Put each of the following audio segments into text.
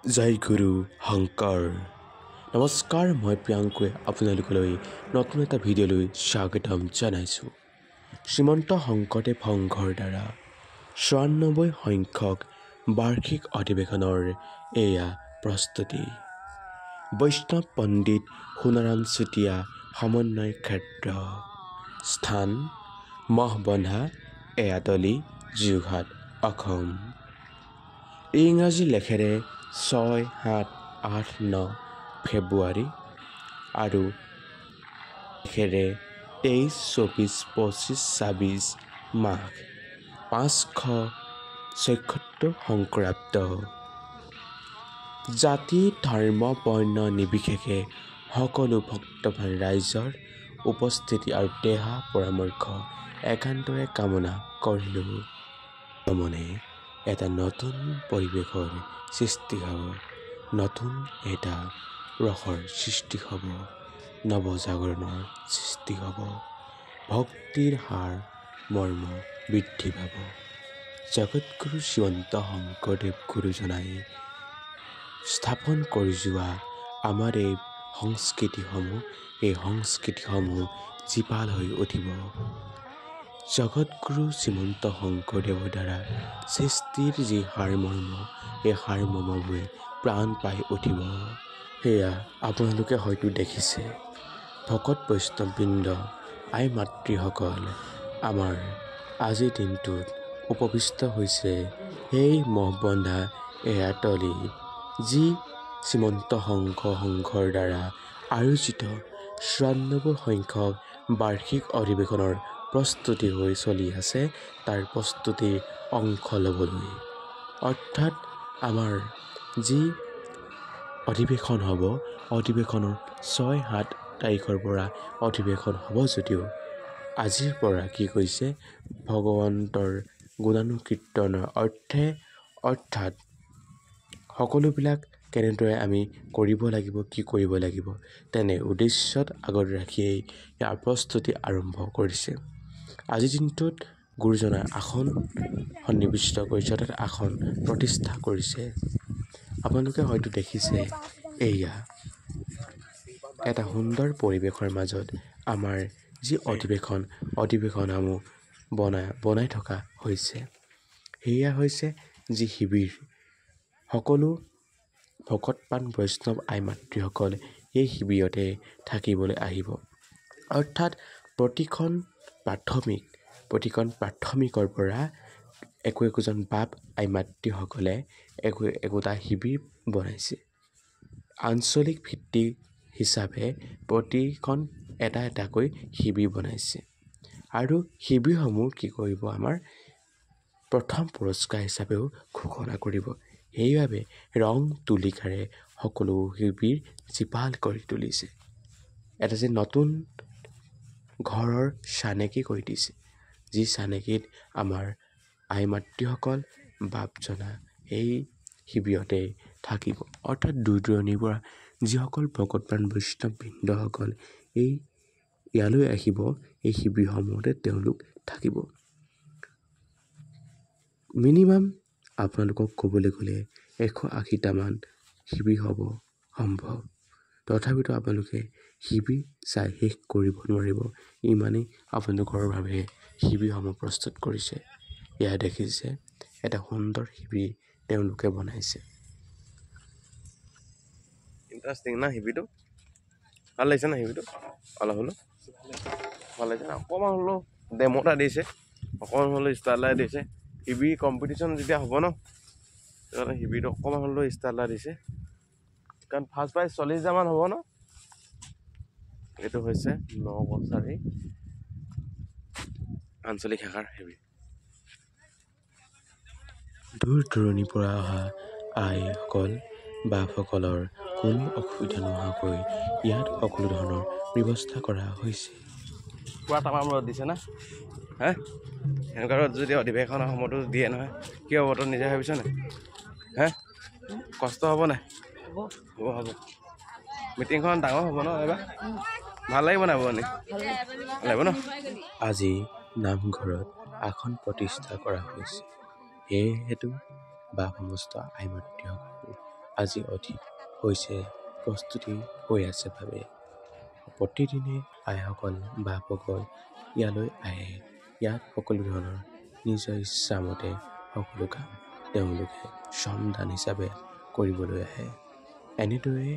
জয় গুৰু শংকৰ। নমস্কাৰ, মই প্ৰিয়াংকুৱে আপোনালোকলৈ নতুন এটা ভিডিঅ'লৈ স্বাগতম জনাইছোঁ। শ্ৰীমন্ত শংকৰদেৱ সংঘৰ দ্বাৰা ৯৪ সংখ্যক বাৰ্ষিক অধিৱেশনৰ এয়া প্ৰস্তুতি। বৈষ্ণৱ পণ্ডিত সোণাৰাম চুতীয়া সমন্বয় ক্ষেত্ৰ, স্থান মহবন্ধা, এয়াতলি, যোৰহাট, অসম। ইংৰাজী লেখেৰে ৬, ৭, ৮, ৯ ফেব্ৰুৱাৰী আৰু লেখেৰে ২৩, ২৪, ২৫, ২৬ মাঘ ৫৭৪ সংক্ৰান্ত। জাতি ধৰ্ম বৰ্ণ নিৰ্বিশেষে সকলো ভক্তপ্ৰাণ ৰাইজৰ উপস্থিতি আৰু দেহা পৰামৰ্শ একান্তৰে কামনা কৰিলোঁ। মনে এটা নতুন পৰিৱেশৰ সৃষ্টি হ'ব, নতুন এটা ৰসৰ সৃষ্টি হ'ব, নৱজাগৰণৰ সৃষ্টি হ'ব, ভক্তিৰ হাৰ মৰ্ম বৃদ্ধি পাব। জগতগুৰু শ্ৰীমন্ত শংকৰদেৱ গুৰুজনাই স্থাপন কৰি যোৱা আমাৰ এই সংস্কৃতিসমূহ জীপাল হৈ উঠিব। জগতগুৰু শ্ৰীমন্ত শংকৰদেৱৰ দ্বাৰা সৃষ্টিৰ যি সাৰমৰ্ম, এই সাৰমৰ্মবোৰে প্ৰাণ পাই উঠিব। সেয়া আপোনালোকে হয়তো দেখিছে, ভকত বৈষ্ণৱবৃন্দ, আই মাতৃসকল আমাৰ আজিৰ দিনটোত উপবিষ্ট হৈছে সেই মহবন্ধা এয়াতলি, যি শ্ৰীমন্ত সংঘৰ দ্বাৰা আয়োজিত ৯৪ সংখ্যক বাৰ্ষিক অধিৱেশনৰ প্ৰস্তুতি হৈ চলি আছে। তাৰ প্ৰস্তুতিৰ অংশ ল'বলৈ, অৰ্থাৎ আমাৰ যি অধিৱেশন হ'ব, অধিৱেশনৰ ৬, ৭ তাৰিখৰ পৰা অধিৱেশন হ'ব যদিও আজিৰ পৰা কি কৈছে, ভগৱন্তৰ গুণানুকীৰ্তনৰ অৰ্থাৎ সকলোবিলাক কেনেদৰে আমি কৰিব লাগিব, কি কৰিব লাগিব, তেনে উদ্দেশ্যত আগত ৰাখিয়েই ইয়াৰ প্ৰস্তুতি আৰম্ভ কৰিছে। আজিৰ দিনটোত গুৰুজনাৰ আসন সন্নিৱিষ্ট কৰিছে, অৰ্থাৎ আসন প্ৰতিষ্ঠা কৰিছে। আপোনালোকে হয়তো দেখিছে, এয়া এটা সুন্দৰ পৰিৱেশৰ মাজত আমাৰ যি অধিৱেশনসমূহ বনাই থকা হৈছে, সেয়া হৈছে যি শিবিৰ। সকলো ভকতপ্ৰাণ বৈষ্ণৱ আই মাতৃসকল এই শিবিৰতে থাকিবলৈ আহিব। অৰ্থাৎ প্ৰতিখন প্ৰাথমিকৰ পৰা একোজন বাপ আই মাতৃসকলে একোটা শিবিৰ বনাইছে। আঞ্চলিক ভিত্তিক হিচাপে প্ৰতিখন এটাকৈ শিবিৰ বনাইছে। আৰু শিবিৰসমূহ কি কৰিব, আমাৰ প্ৰথম পুৰস্কাৰ হিচাপেও ঘোষণা কৰিব। সেইবাবে ৰং তুলিকাৰে সকলো শিবিৰ জীপাল কৰি তুলিছে। এটা যে নতুন ঘৰৰ চানেকি কৰি দিছে, যি চানেকিত আমাৰ আই মাতৃসকল বাপজনা এই শিবিৰতে থাকিব। অৰ্থাৎ দূৰ দূৰণিৰ পৰা যিসকল ভকতপ্ৰাণ বৈষ্ণৱবৃন্দসকল ইয়ালৈ আহিব, এই শিবিৰসমূহতে তেওঁলোক থাকিব। মিনিমাম আপোনালোকক ক'বলৈ গ'লে ১৮০টামান শিবিৰ হ'ব সম্ভৱ। তথাপিতো আপোনালোকে শিবিৰ চাই শেষ কৰিব নোৱাৰিব, ইমানেই আপোনালোকৰ বাবে শিবিৰসমূহ প্ৰস্তুত কৰিছে। এয়া দেখিছে, এটা সুন্দৰ শিবিৰ তেওঁলোকে বনাইছে। ইণ্টাৰেষ্টিং না শিবিৰটো? ভাল লাগিছে না শিবিৰটো? অলপ হ'লেও ভাল লাগিছে না? অকণমান হ'লেও ডেমো এটা দিছে, অকণমান হ'লেও ষ্টাইল এটা দিছে। শিবিৰ কম্পিটিশ্যন যেতিয়া হ'ব ন, তেতিয়াহ'লে শিবিৰটো অকণমান হ'লেও ষ্টাইল এটা দিছে। কাৰণ ফাৰ্ষ্ট প্ৰাইজ ৪০,০০০ হ'ব ন। এইটো হৈছে নকছাৰী আঞ্চলিক শাখাৰ শিবিৰ। দূৰ দূৰণিৰ পৰা অহা আইসকল বাপসকলৰ কোনো অসুবিধা নোহোৱাকৈ ইয়াত সকলো ধৰণৰ ব্যৱস্থা কৰা হৈছে। পুৰা তামাম ৰ'দ দিছে না? এনেকুৱা ৰ'দ যদি অধিৱেশনৰ সময়তো দিয়ে নহয়, কি হ'ব তই নিজে ভাবিছ নাই? কষ্ট হ'ব নাই? হ'ব। মিটিংখন ডাঙৰ হ'ব ন এইবাৰ? ভাল লাগিব নাই বনি? ভাল লাগিব ন? আজি নামঘৰত আসন প্ৰতিষ্ঠা কৰা হৈছে। সেয়েহেতু বা সমস্ত আই মাতৃসকল আজি অধিক হৈছে প্ৰস্তুতি হৈ আছে বাবে প্ৰতিদিনে আইসকল বাপসকল ইয়ালৈ আহে। ইয়াত সকলো ধৰণৰ নিজৰ ইচ্ছামতে সকলো কাম তেওঁলোকে শ্ৰমদান হিচাপে কৰিবলৈ আহে। এনেদৰে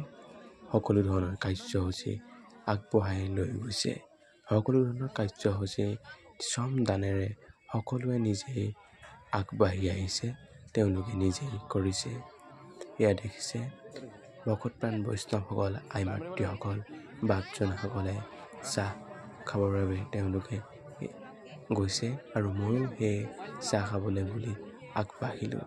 সকলো ধৰণৰ কাৰ্যসূচী আগবঢ়াই লৈ গৈছে। সকলো ধৰণৰ কাৰ্যসূচী শ্ৰমদানেৰে সকলোৱে নিজেই আগবাঢ়ি আহিছে, তেওঁলোকে নিজেই কৰিছে। এয়া দেখিছে ভকতপ্ৰাণ বৈষ্ণৱসকল, আই মাতৃসকল, বাপজনাসকলে চাহ খাবৰ বাবে তেওঁলোকে গৈছে আৰু ময়ো সেই চাহ খাবলৈ বুলি আগবাঢ়িলোঁ।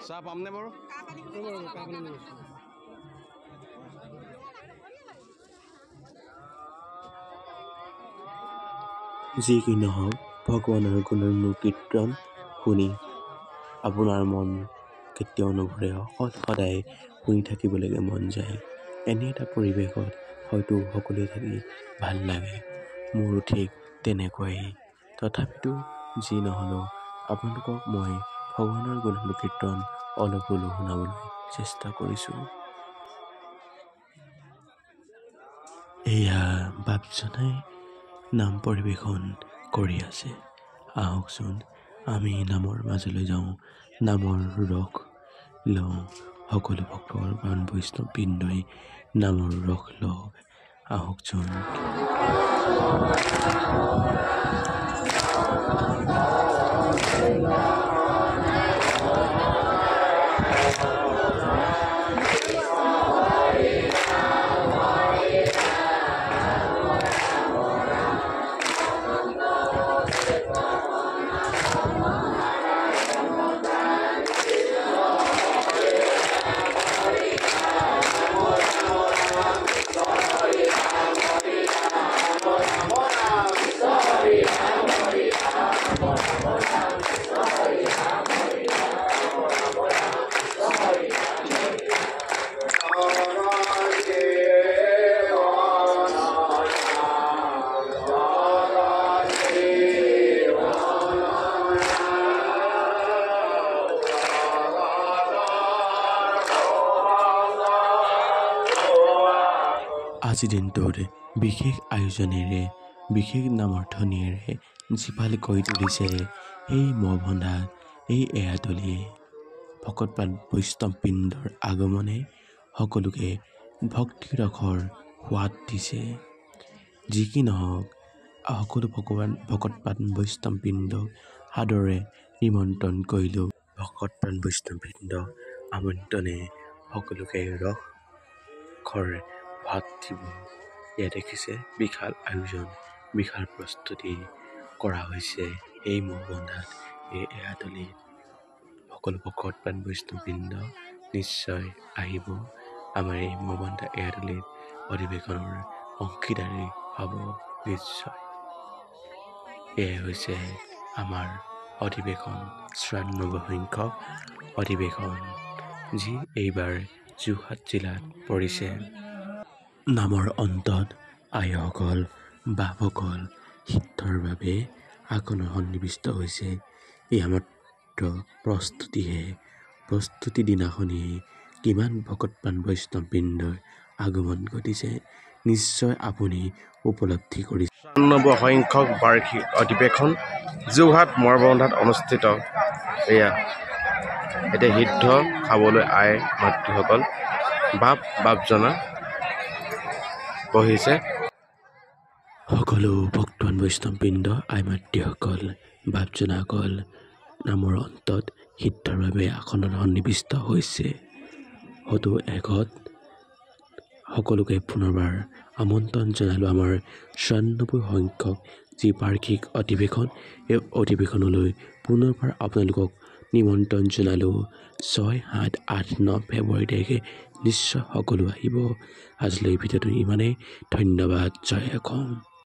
চাহ পামনে বাৰু? যি কি নহওক, ভগৱানৰ গুণৰ কীৰ্তন শুনি আপোনাৰ মন কেতিয়াও নভৰে, সদায় শুনি থাকিবলৈকে মন যায়। এনে এটা পৰিৱেশত হয়তো সকলোৱে থাকি ভাল লাগে, মোৰো ঠিক তেনেকুৱাই। তথাপিতো যি নহ'লেও আপোনালোকক মই ভগৱানৰ গুণৰ কীৰ্তন অলপ হ'লেও শুনাবলৈ চেষ্টা কৰিছোঁ। এয়া বাপজনাই নাম পৰিৱেশন কৰি আছে। আহকচোন আমি নামৰ মাজলৈ যাওঁ, নামৰ ৰস লওঁ। সকলো ভক্তপ্ৰাণ বৈষ্ণৱ বৃন্দই নামৰ ৰস লওক। আহকচোন। আজিৰ দিনটোত বিশেষ আয়োজনেৰে, বিশেষ নামৰ্থনীয়েৰে যিফাল কৰি তুলিছে এই মহবন্ধা, এই এৰাতলীয়ে ভকতপ্ৰাণ বৈষ্ণৱবৃন্দৰ আগমনে সকলোকে ভক্তিৰসৰ সোৱাদ দিছে। যি কি নহওক, সকলো ভকতপ্ৰাণ বৈষ্ণৱবৃন্দক সাদৰে নিমন্ত্ৰণ কৰিলোঁ। ভকতপ্ৰাণ বৈষ্ণৱবৃন্দক আমন্ত্ৰণে সকলোকে ৰসৰ ভাত দিব। এয়া দেখিছে বিশাল আয়োজন, বিশাল প্ৰস্তুতি কৰা হৈছে এই মহবন্ধাত, এই এৰাতলীত। সকলো ভকতপ্ৰাণ বৈষ্ণৱবৃন্দ নিশ্চয় আহিব আমাৰ এই মহবন্ধা এৰাতলীত, অধিৱেশনৰ অংশীদাৰী হ'ব নিশ্চয়। এয়াই হৈছে আমাৰ অধিৱেশন ৯৪ সংখ্যক অধিৱেশন, যি এইবাৰ যোৰহাট জিলাত পৰিছে। নামৰ অন্তত আইসকল বাপসকল সিদ্ধৰ বাবে আসনত সন্নিৱিষ্ট হৈছে। এয়া মাত্ৰ প্ৰস্তুতিহে। প্ৰস্তুতি দিনাখনি কিমান ভকতপ্ৰাণ বৈষ্ণৱবৃন্দৰ আগমন ঘটিছে নিশ্চয় আপুনি উপলব্ধি কৰিছে। ৯৪ সংখ্যক বাৰ্ষিক অধিৱেশন যোৰহাট মহবন্ধাত অনুষ্ঠিত। এয়া এতিয়া সিদ্ধ খাবলৈ আই মাতৃসকল, বাপজনা বহিছে। সকলো ভক্তপ্ৰাণ বৈষ্ণৱবৃন্দ, আই মাতৃসকল, বাপজনাসকল নামৰ অন্তত সিদ্ধৰ বাবে আসনত সন্নিৱিষ্ট হৈছে। হয়তো এগত সকলোকে পুনৰবাৰ আমন্ত্ৰণ জনালোঁ আমাৰ ৯৪ সংখ্যক যি বাৰ্ষিক অধিৱেশন, এই অধিৱেশনলৈ পুনৰবাৰ আপোনালোকক নিমন্ত্ৰণ জনালোঁ। ৬, ৭, ৮, ৯ ফেব্ৰুৱাৰী তাৰিখে নিশ্চয় সকলো আহিব। আজিলৈ ভিডিঅ'টো ইমানেই। ধন্যবাদ। জয় অসম।